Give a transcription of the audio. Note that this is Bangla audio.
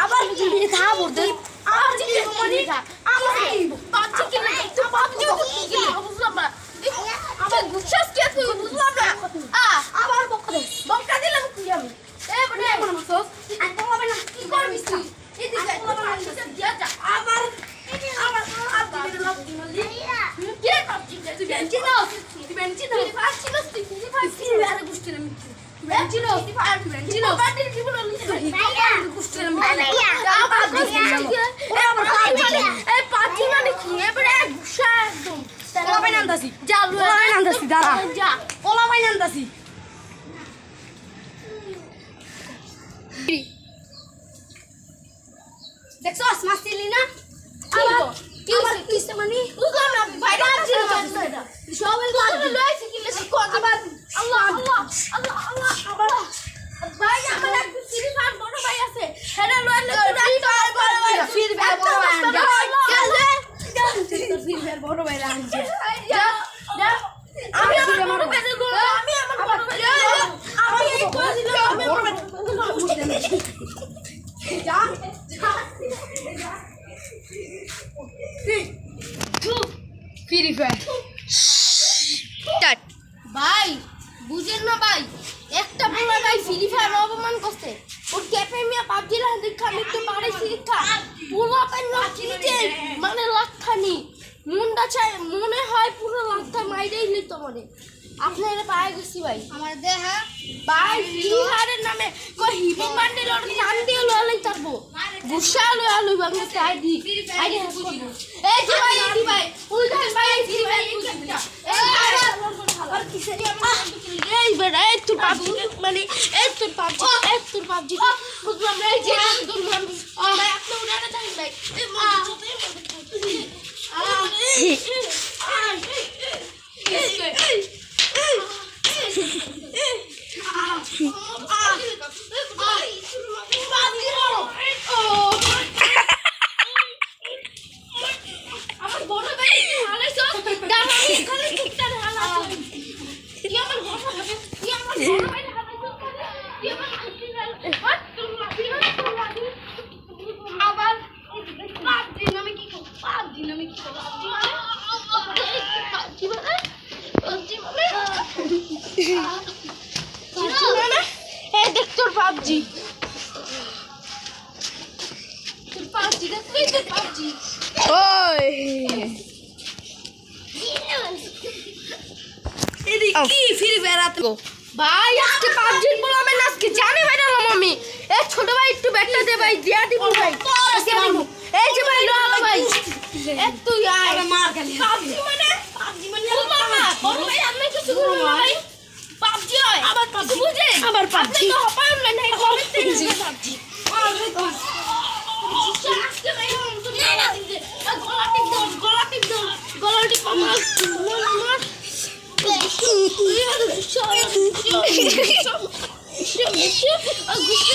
আবার থা বলতে আমার যে মানে আমার পাবজি কি তো পাবজি তো কি বুঝলাম না আমার গুছাস কে তুই বুঝলাম না আবার বকা দিলাম কি আমি এ বড় মন মসস আর বলবে না কি করবি তুই এদিকে দিয়া যা আবার আবার লব দিনলি কে পাবজি তুই বেঞ্চি না তুই বেঞ্চি না ফাস্ট ছিল তুই ফাস্ট ছিল আর গুছতে না বেঞ্চিনো বেঞ্চিনো বাড়ির কি বললি গুছতে না এই পাঁচি মানে কি এবারে গুছা একদম ওলা বাইন আনতাছি যা ওলা বাইন আনতাছি দাঁড়া যা ওলা বাইন আনতাছি দেখছো মাছ দিলি না কি কিসে মানে বুঝলাম না বাইরে আছে না সবাই তো লইছে কি লেছে আবার আল্লাহ আল্লাহ আল্লাহ আল্লাহ আবার ভাই আমার এক ফ্রি ফায়ার বড় ভাই আছে হেডা লইলে বড় ভাই ফ্রি ফায়ার বড় ভাই ফ্রি ফায়ার বড় ভাই আনছে যা যা আমি আমার বড় ভাই আমি আমার বড় ভাই আমি এই কইছিল আমি বড় ভাই যা ফ্রি ফায়ার স্টার্ট ভাই বুঝেন না ভাই একটা বড় ভাই ফ্রি ফায়ার অপমান করতে ওর ক্যাফে মিয়া পাবজি লা দেখা মিটতে পারে শিক্ষা পুরো পাই না চিনিতে মানে লাখখানি মুন্ডা চাই মনে হয় পুরো লাখটা মাইরেই নিত মনে আপনারা পায়ে গেছি ভাই আমার দেহা ভাই ফ্রি ফায়ারের নামে কই হিবো বান্ডেল ওর চান দিয়ে লইলাই তারবো গুসা লইলো বাংলা আইডি আইডি এই যে ভাই এই ভাই উল্টান ভাই ফ্রি ফায়ার আর কিসে এই বেড়া এই তোর পাবজি মানে এই তোর পাবজি বুঝলাম এই যে ভাই আপনি উড়াটা থাকেন ভাই এই পাবজি ওই এদি কি ফিরে বেরাতে ভাই আজকে পাবজির বলবে না আজকে জানে বেরালাম আমি এই ছোট ভাই একটু ব্যাগটা দে ভাই দিয়া দিব ভাই এই যে ভাই লালো ভাই একটু আয় মার খালি পাবজি মানে বড় ভাই আপনি কিছু বলুন ভাই পাবজি হয় আবার পাবজি বুঝে আবার পাবজি তো হপায় অনলাইন নাই কলেজ থেকে পাবজি আজকে ভাই গলাটি কমাল গুষ্টি